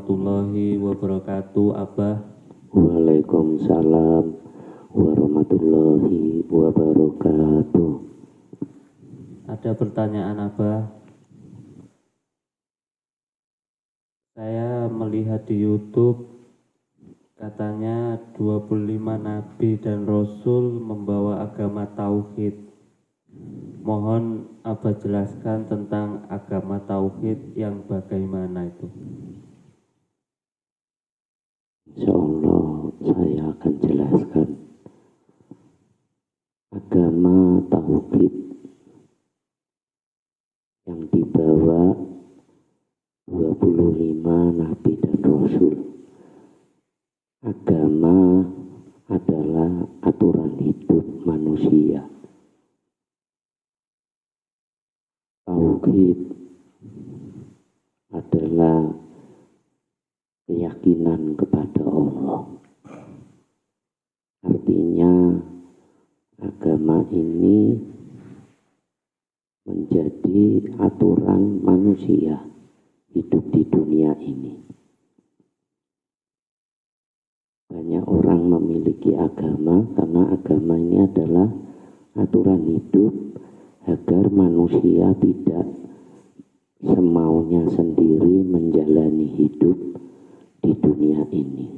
warahmatullahi wabarakatuh. Abah. Waalaikumsalam warahmatullahi wabarakatuh. Ada pertanyaan Abah. Saya melihat di YouTube katanya 25 nabi dan rasul membawa agama tauhid. Mohon Abah jelaskan tentang agama tauhid yang bagaimana itu. Insyaallah saya akan jelaskan. Agama tauhid yang dibawa 25 nabi dan rasul. Agama adalah aturan hidup manusia. Tauhid adalah keyakinan kepada Allah. Artinya agama ini menjadi aturan manusia hidup di dunia ini. Banyak orang memiliki agama karena agama ini adalah aturan hidup agar manusia tidak semaunya sendiri menjalani hidup di dunia ini.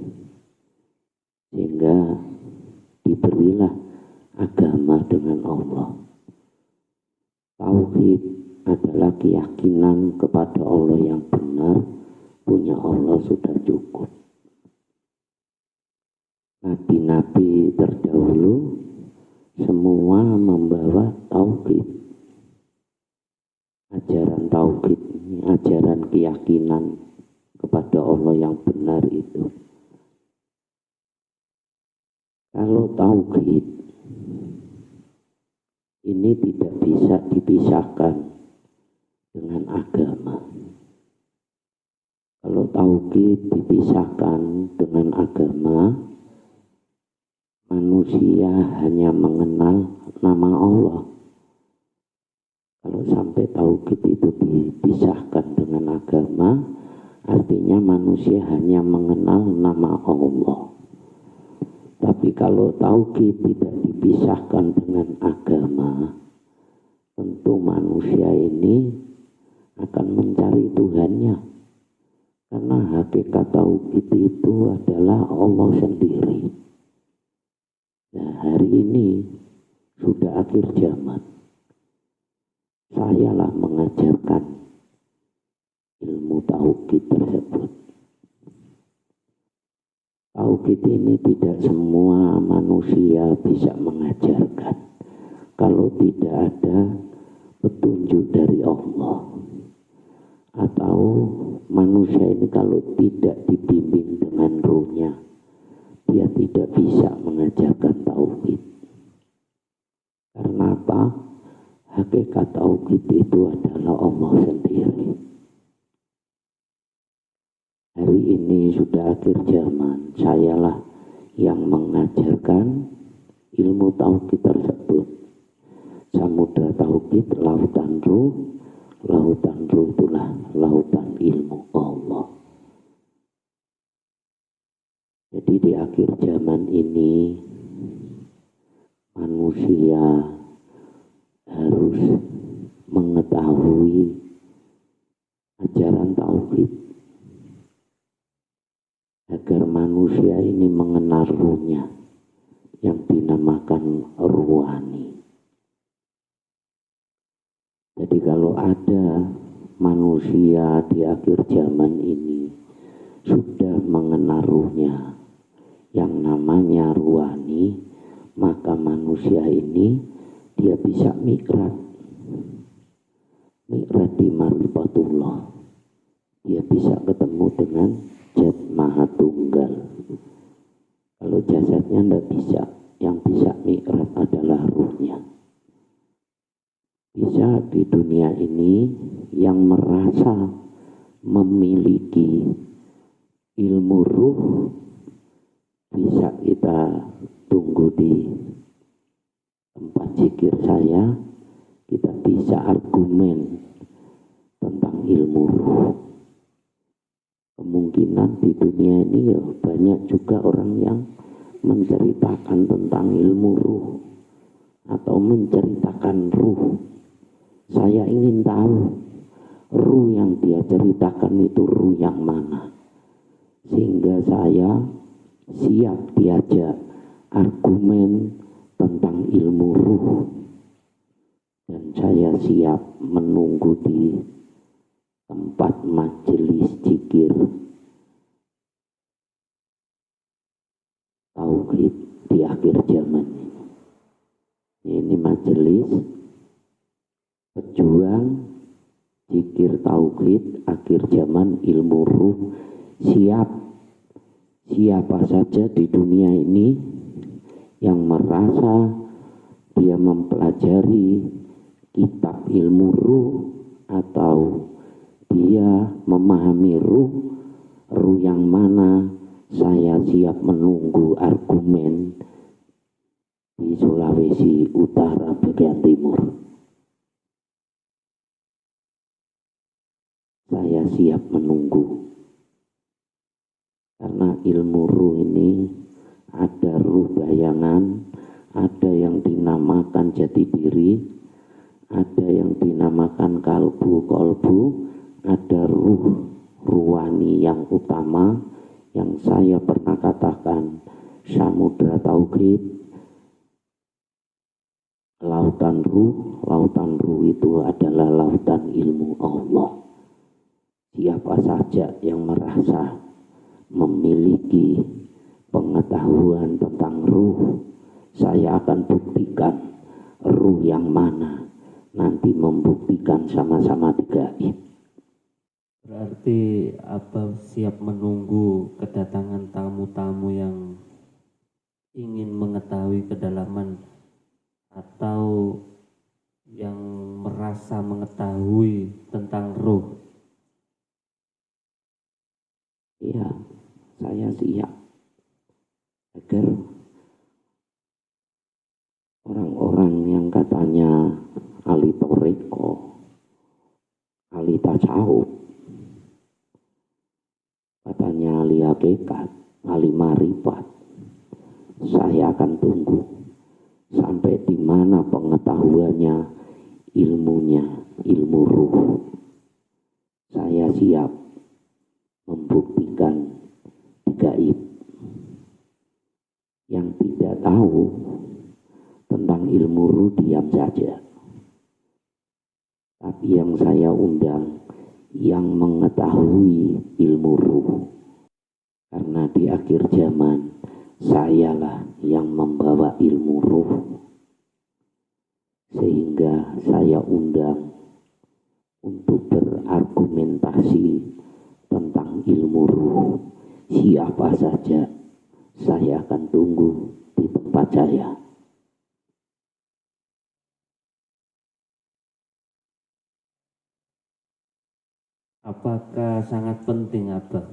Sehingga diberilah agama dengan Allah. Tauhid adalah keyakinan kepada Allah yang benar, punya Allah sudah cukup. Nabi-nabi terdahulu semua membawa tauhid. Ajaran tauhid ini ajaran keyakinan kepada Allah yang benar itu. Kalau tauhid ini tidak bisa dipisahkan dengan agama. Kalau tauhid dipisahkan dengan agama, manusia hanya mengenal nama Allah. Kalau sampai tauhid itu dipisahkan dengan agama, artinya manusia hanya mengenal nama Allah. Tapi kalau tauhid tidak dipisahkan dengan agama, tentu manusia ini akan mencari Tuhannya. Karena hakikat tauhid itu adalah Allah sendiri. Nah, hari ini sudah akhir zaman. Sayalah mengajarkan ilmu tauhid tersebut. Tauhid ini tidak semua manusia bisa mengajarkan kalau tidak ada petunjuk dari Allah. Atau manusia ini kalau tidak dibimbing dengan ruhnya, dia tidak bisa mengajarkan tauhid. Karena apa? Hakikat tauhid itu adalah Allah sendiri. Hari ini sudah akhir zaman, sayalah yang mengajarkan ilmu tauhid tersebut. Samudra tauhid, lautan ruh itulah lautan ilmu Allah. Jadi di akhir zaman ini manusia harus mengetahui ajaran tauhid agar manusia ini mengenal ruhnya yang dinamakan ruhani. Jadi kalau ada manusia di akhir zaman ini sudah mengenal ruhnya yang namanya ruhani, maka manusia ini dia bisa mikrat di Marifatullah. Dia bisa ketemu dengan Zat Maha Tunggal. Kalau jasadnya tidak bisa, yang bisa mikrat adalah ruhnya. Bisa di dunia ini yang merasa memiliki ilmu ruh, bisa kita tunggu di tempat zikir saya, kita bisa argumen tentang ilmu ruh. kemungkinan di dunia ini ya banyak juga orang yang menceritakan tentang ilmu ruh atau menceritakan ruh. Saya ingin tahu ruh yang dia ceritakan itu ruh yang mana, sehingga saya siap diajak argumen tentang ilmu ruh, dan saya siap menunggu di tempat majelis zikir tauhid di akhir zaman. Ini majelis pejuang zikir tauhid akhir zaman ilmu ruh. Siapa saja di dunia ini yang merasa dia mempelajari kitab ilmu ruh atau dia memahami ruh yang mana, saya siap menunggu argumen di Sulawesi Utara bagian timur. Saya siap menunggu. Karena ilmu ruh ini ada ruh bayangan, ada yang dinamakan jati diri, ada yang dinamakan kolbu, ada ruh ruhani yang utama yang saya pernah katakan samudra tauhid, lautan ruh itu adalah lautan ilmu Allah. Siapa saja yang merasa memiliki pengetahuan tentang ruh, saya akan buktikan ruh yang mana, nanti membuktikan sama-sama di gaib. Berarti apa siap menunggu kedatangan tamu-tamu yang ingin mengetahui kedalaman atau yang merasa mengetahui tentang ruh? Ya, saya siap agar orang-orang yang katanya ahli toriko, ahli tasawuf, katanya ahli hakikat, ahli marifat, saya akan tunggu sampai di mana pengetahuannya, ilmunya, ilmu ruh. Saya siap membuktikan gaib. Yang tidak tahu tentang ilmu ruh diam saja. Tapi yang saya undang yang mengetahui ilmu ruh. Karena di akhir zaman sayalah yang membawa ilmu ruh. Sehingga saya undang untuk berargumentasi tentang ilmu ruh. Siapa saja saya akan tunggu di tempat saya. Apakah sangat penting Abah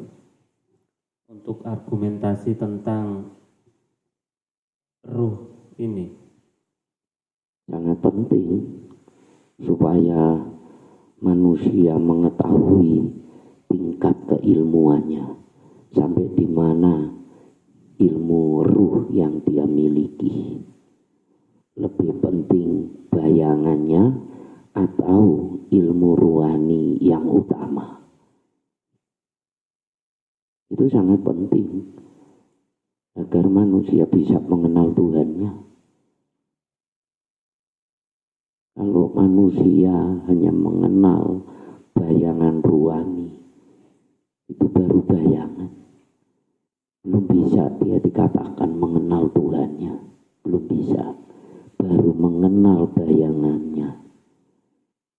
untuk argumentasi tentang ruh ini? Sangat penting supaya manusia mengetahui tingkat keilmuannya sampai di mana ilmu ruh yang dia miliki. Lebih penting bayangannya atau ilmu ruhani yang utama. Itu sangat penting agar manusia bisa mengenal Tuhannya. Kalau manusia hanya mengenal bayangan ruhani, itu baru bayangan. Belum bisa dia dikatakan mengenal Tuhannya. Belum bisa. Baru mengenal bayangannya.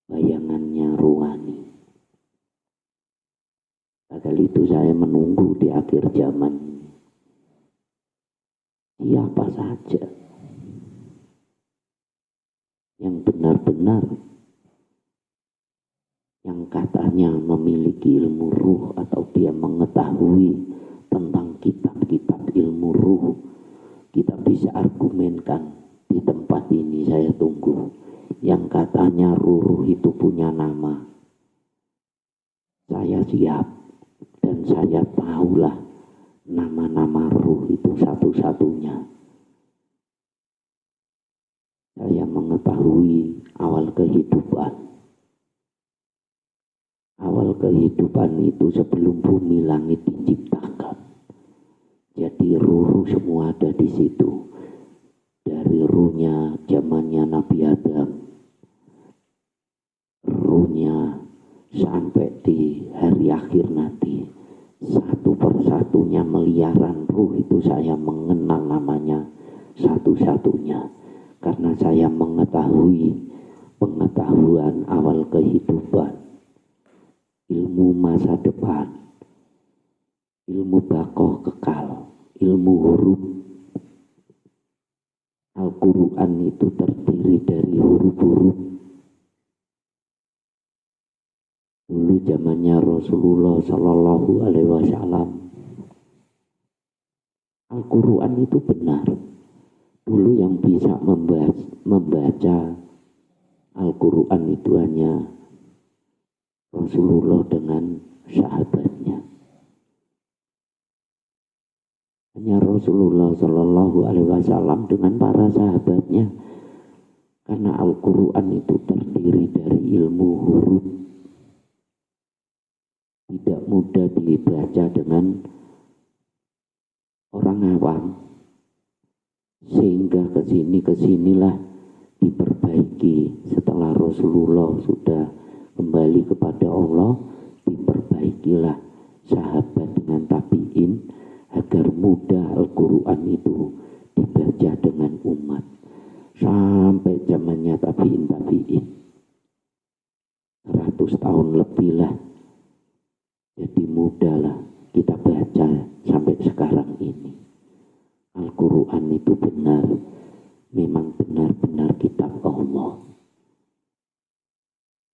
Bayangannya ruhani. Padahal itu saya menunggu di akhir zaman. Siapa saja yang benar-benar yang katanya memiliki ilmu ruh atau dia mengetahui tentang kitab-kitab ilmu ruh, kita bisa argumenkan di tempat ini. Saya tunggu yang katanya ruh itu punya nama. Saya siap dan dan saya tahulah nama-nama ruh itu satu-satunya. Saya mengetahui awal kehidupan. Awal kehidupan itu sebelum bumi langit diciptakan. Jadi ruh semua ada di situ. Dari ruhnya zamannya Nabi Adam, ruhnya sampai di hari akhir nanti, satu persatunya miliaran ruh itu saya mengenal namanya satu-satunya. Karena saya mengetahui pengetahuan awal kehidupan, ilmu masa depan, ilmu bakoh kekal, ilmu huruf. Al-Quran itu terdiri dari huruf-huruf. Dulu zamannya Rasulullah Sallallahu Alaihi Wasallam, Al-Quran itu benar. Dulu yang bisa membaca Al-Quran itu hanya Rasulullah dengan sahabatnya. Hanya Rasulullah Sallallahu Alaihi Wasallam dengan para sahabatnya. Karena Al-Quran itu terdiri dari ilmu huruf, tidak mudah dibaca dengan orang awam, sehingga kesinilah diperbaiki. Setelah Rasulullah sudah kembali kepada Allah, diperbaikilah sahabat dengan tabi'in agar mudah Al-Quran itu dibaca dengan umat. Sampai zamannya tabi'in 100 tahun lebih lah. Jadi mudahlah kita baca sampai sekarang ini. Al-Quran itu benar, memang benar-benar kitab Allah.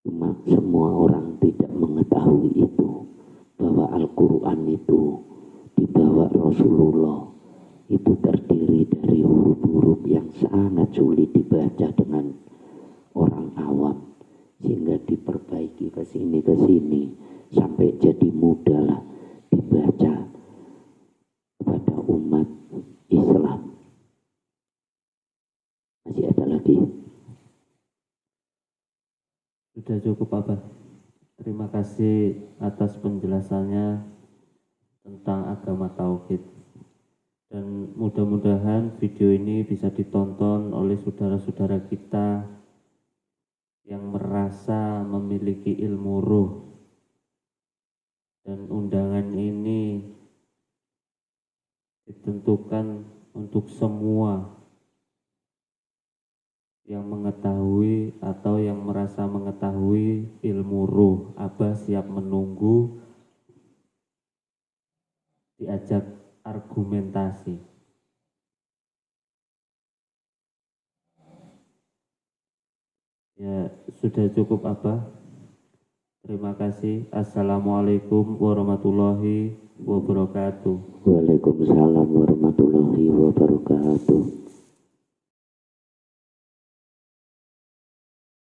Cuma semua orang tidak mengetahui itu, bahwa Al-Quran itu dibawa Rasulullah itu terdiri dari huruf-huruf yang sangat sulit dibaca dengan orang awam, sehingga diperbaiki ke sini sampai jadi mudahlah dibaca kepada umat Islam. Masih ada lagi? Sudah cukup Abah. Terima kasih atas penjelasannya tentang agama tauhid. Dan mudah-mudahan video ini bisa ditonton oleh saudara-saudara kita yang merasa memiliki ilmu ruh. Dan undangan ini ditentukan untuk semua yang mengetahui atau yang merasa mengetahui ilmu ruh. Abah siap menunggu diajak argumentasi. Ya, sudah cukup Abah. Terima kasih. Assalamualaikum warahmatullahi wabarakatuh. Waalaikumsalam warahmatullahi wabarakatuh.